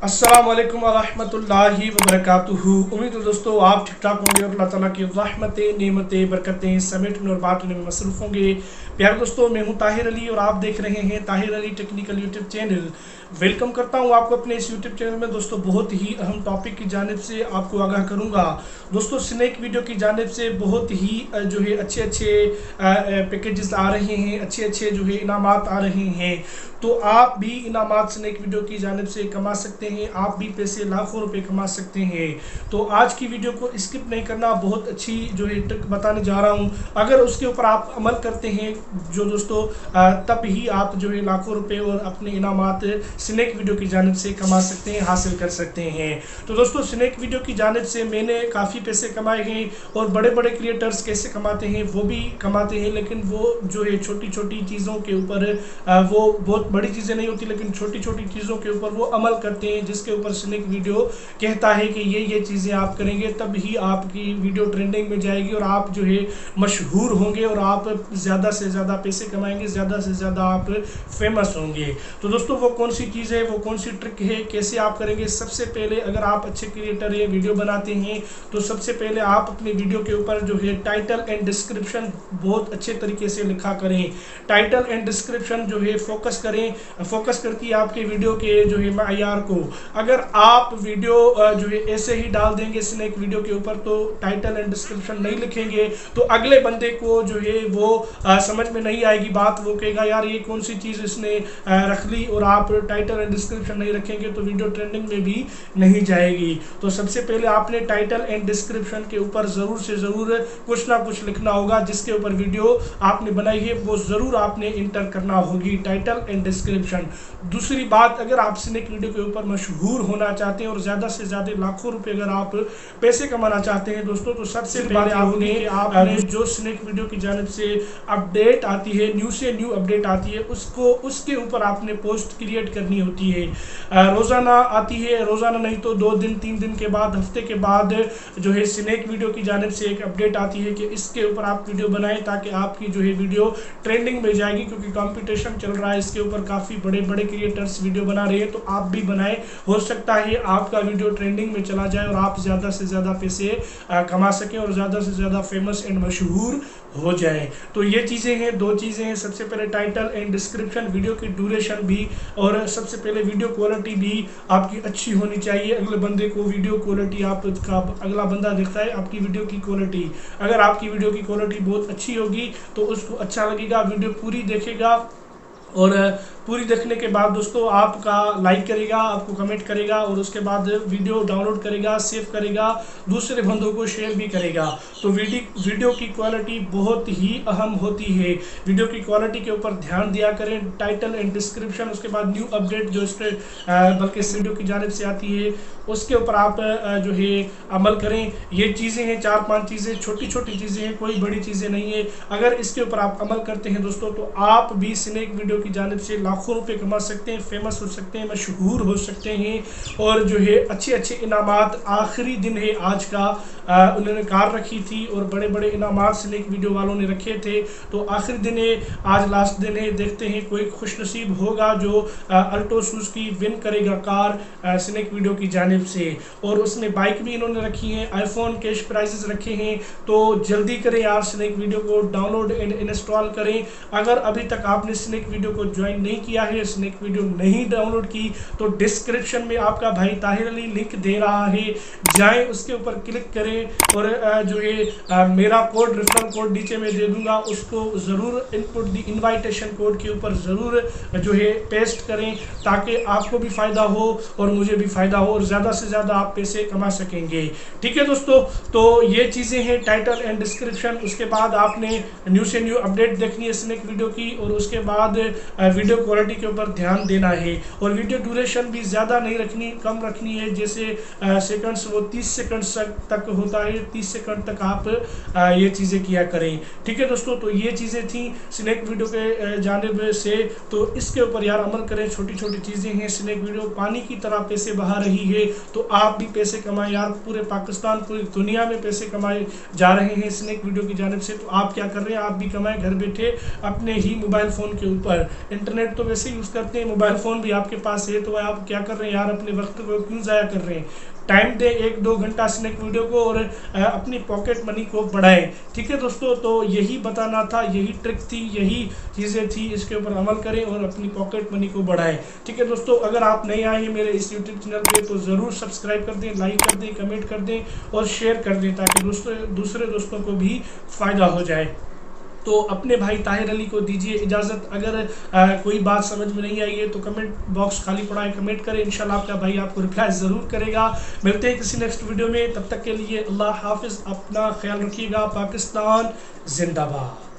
अस्सलाम वालेकुम वरहमतुल्लाहि वबरकातुहू। उम्मीद है दोस्तों आप ठीक ठाक होंगे और अल्लाह ताला की रहमतें नेमतें बरकतें समेटने और बांटने में मसरूफ़ होंगे। प्यारे दोस्तों, मैं हूं ताहिर अली और आप देख रहे हैं Tahir Ali technical YouTube channel. Welcome करता हूं आपको अपने इस यूट्यूब चैनल में। दोस्तों, बहुत ही अहम टॉपिक की जानिब से आपको आगाह करूंगा। दोस्तों, स्नैक वीडियो की जानिब से बहुत ही जो है अच्छे पैकेजेस आ रहे हैं, अच्छे जो है इनामात आ रहे हैं। तो आप भी इनामात स्नैक वीडियो की जानिब से कमा सकते हैं, आप भी पैसे लाखों रुपए कमा सकते हैं। तो आज की वीडियो को स्किप नहीं करना, बहुत अच्छी जो है ट्रिक बताने जा रहा हूं। अगर उसके ऊपर आप अमल करते हैं जो दोस्तों, तब ही आप जो है लाखों रुपए और अपने इनामात स्नैक वीडियो की जानिब से कमा सकते हैं, हासिल कर सकते हैं। तो दोस्तों, स्नैक वीडियो की जानिब से मैंने काफ़ी पैसे कमाए हैं और बड़े बड़े क्रिएटर्स कैसे कमाते हैं वो भी कमाते हैं, लेकिन वो जो है छोटी छोटी चीज़ों के ऊपर, वो बहुत बड़ी चीज़ें नहीं होती, लेकिन छोटी छोटी चीज़ों के ऊपर वो अमल करते हैं, जिसके ऊपर स्नैक वीडियो कहता है कि ये चीज़ें आप करेंगे तब ही आपकी वीडियो ट्रेंडिंग में जाएगी और आप जो है मशहूर होंगे और आप ज़्यादा से ज़्यादा पैसे कमाएंगे, ज़्यादा से ज़्यादा आप फेमस होंगे। तो दोस्तों, वो कौन सी चीज़ है, वो कौन सी ट्रिक है, कैसे आप करेंगे? सबसे पहले, अगर आप अच्छे क्रिएटर या वीडियो बनाते हैं तो सबसे पहले आप अपने वीडियो के ऊपर जो है टाइटल एंड डिस्क्रिप्शन बहुत अच्छे तरीके से लिखा करें। टाइटल एंड डिस्क्रिप्शन जो है फोकस करें, फोकस करती है आपके वीडियो के जो है मायार को। अगर आप वीडियो जो है ऐसे ही डाल देंगे स्नैक वीडियो के ऊपर, तो टाइटल एंड डिस्क्रिप्शन नहीं लिखेंगे तो अगले बंदे को जो है वो समझ में नहीं आएगी बात। वो कहेगा यार ये कौन सी चीज़ इसने रख ली, और आप टाइटल एंड डिस्क्रिप्शन नहीं रखेंगे तो वीडियो ट्रेंडिंग में भी नहीं जाएगी। तो सबसे पहले आपने टाइटल एंड डिस्क्रिप्शन के ऊपर ज़रूर से ज़रूर कुछ ना कुछ लिखना होगा। जिसके ऊपर वीडियो आपने बनाई है वो ज़रूर आपने इंटर करना होगी, टाइटल एंड डिस्क्रिप्शन। दूसरी बात, अगर आप स्नैक वीडियो के ऊपर मशहूर होना चाहते हैं और ज़्यादा से ज़्यादा लाखों रुपए अगर आप पैसे कमाना चाहते हैं दोस्तों, तो सबसे पहले आपने जो स्नैक वीडियो की जानिब से अपडेट आती है, न्यू से न्यू अपडेट आती है, उसके ऊपर आपने पोस्ट क्रिएट करनी होती है। रोज़ाना आती है, रोज़ाना नहीं तो 2 दिन 3 दिन के बाद, हफ्ते के बाद जो है स्नैक वीडियो की जानिब से एक अपडेट आती है कि इसके ऊपर आप वीडियो बनाएं ताकि आपकी जो है वीडियो ट्रेंडिंग में जाएगी, क्योंकि कंपटीशन चल रहा है इसके ऊपर, काफ़ी बड़े बड़े क्रिएटर्स वीडियो बना रहे हैं। तो आप भी बनाएं, हो सकता है आपका वीडियो ट्रेंडिंग में चला जाए और आप ज़्यादा से ज़्यादा पैसे कमा सकें और ज़्यादा से ज़्यादा फेमस एंड मशहूर हो जाए। तो ये चीज़ें हैं, 2 चीज़ें हैं। सबसे पहले टाइटल एंड डिस्क्रिप्शन, वीडियो की ड्यूरेशन भी, और सबसे पहले वीडियो क्वालिटी भी आपकी अच्छी होनी चाहिए। अगले बंदे को वीडियो क्वालिटी, आपका अगला बंदा देखता है आपकी वीडियो की क्वालिटी, अगर आपकी वीडियो की क्वालिटी बहुत अच्छी होगी तो उसको अच्छा लगेगा, वीडियो पूरी देखेगा और पूरी देखने के बाद दोस्तों आपका लाइक करेगा, आपको कमेंट करेगा और उसके बाद वीडियो डाउनलोड करेगा, सेव करेगा, दूसरे बंदों को शेयर भी करेगा। तो वीडियो की क्वालिटी बहुत ही अहम होती है। वीडियो की क्वालिटी के ऊपर ध्यान दिया करें। टाइटल एंड डिस्क्रिप्शन, उसके बाद न्यू अपडेट जो इस बल्कि इस वीडियो की जानिब से आती है, उसके ऊपर आप जो है अमल करें। ये चीज़ें हैं, 4-5 चीज़ें, छोटी छोटी चीज़ें हैं, कोई बड़ी चीज़ें नहीं है। अगर इसके ऊपर आप अमल करते हैं दोस्तों, तो आप भी स्नैक वीडियो की जानिब से लाखों रुपए कमा सकते हैं, फेमस हो सकते हैं, मशहूर हो सकते हैं और जो है अच्छे इनामात। आखिरी दिन है आज का, उन्होंने कार रखी थी और बड़े बड़े इनामात स्नैक वीडियो वालों ने रखे थे। तो आखिरी दिन है, आज लास्ट दिन है, देखते हैं कोई खुशनसीब होगा जो अल्टो शूज़ की विन करेगा कार स्नैक वीडियो की जानिब से। और उसमें बाइक भी इन्होंने रखी है, आईफोन कैश प्राइजेस रखे हैं। तो जल्दी करें यार, स्नैक वीडियो को डाउनलोड एंड इंस्टॉल करें। अगर अभी तक आपने स्नैक वीडियो को ज्वाइन नहीं किया है, स्नैक वीडियो नहीं डाउनलोड की, तो डिस्क्रिप्शन में आपका भाई ताहिर अली लिंक दे रहा है, जाएं उसके ऊपर क्लिक करें और जो है मेरा कोड, रेफरल कोड नीचे में दे दूंगा, उसको ज़रूर इनपुट दी इनवाइटेशन कोड के ऊपर ज़रूर जो है पेस्ट करें ताकि आपको भी फ़ायदा हो और मुझे भी फ़ायदा हो और ज़्यादा से ज़्यादा आप पैसे कमा सकेंगे। ठीक है दोस्तों, तो ये चीज़ें हैं, टाइटल एंड डिस्क्रिप्शन। उसके बाद आपने न्यू से न्यू अपडेट देखनी है स्नैक वीडियो की, और उसके बाद वीडियो क्वालिटी के ऊपर ध्यान देना है। और वीडियो ड्यूरेशन भी ज़्यादा नहीं रखनी, कम रखनी है। जैसे सेकंड्स, वो 30 सेकंड्स तक होता है, 30 सेकंड तक आप ये चीज़ें किया करें। ठीक है दोस्तों, तो ये चीज़ें थी स्नैक वीडियो के जानिब से। तो इसके ऊपर यार अमल करें, छोटी छोटी चीज़ें हैं। स्नैक वीडियो पानी की तरह पैसे बहा रही है, तो आप भी पैसे कमाएं यार। पूरे पाकिस्तान, पूरी दुनिया में पैसे कमाए जा रहे हैं स्नैक वीडियो की जानिब से। तो आप क्या कर रहे हैं, आप भी कमाएं घर बैठे अपने ही मोबाइल फ़ोन के ऊपर। पर। इंटरनेट तो वैसे यूज़ करते हैं, मोबाइल फ़ोन भी आपके पास है, तो आप क्या कर रहे हैं यार, अपने वक्त को क्यों ज़ाया कर रहे हैं। टाइम दे 1-2 घंटा स्नैक वीडियो को और अपनी पॉकेट मनी को बढ़ाएं। ठीक है दोस्तों, तो यही बताना था, यही ट्रिक थी, यही चीज़ें थी, इसके ऊपर अमल करें और अपनी पॉकेट मनी को बढ़ाएं। ठीक है दोस्तों, अगर आप नए आए हैं मेरे इस यूट्यूब चैनल पे तो ज़रूर सब्सक्राइब कर दें, लाइक कर दें, कमेंट कर दें और शेयर कर दें, ताकि दूसरे दोस्तों को भी फ़ायदा हो जाए। तो अपने भाई ताहिर अली को दीजिए इजाज़त। अगर कोई बात समझ में नहीं आई है तो कमेंट बॉक्स खाली पड़ा है, कमेंट करें, इंशाल्लाह आपका भाई आपको रिप्लाई ज़रूर करेगा। मिलते हैं किसी नेक्स्ट वीडियो में, तब तक के लिए अल्लाह हाफिज़, अपना ख्याल रखिएगा। पाकिस्तान जिंदाबाद।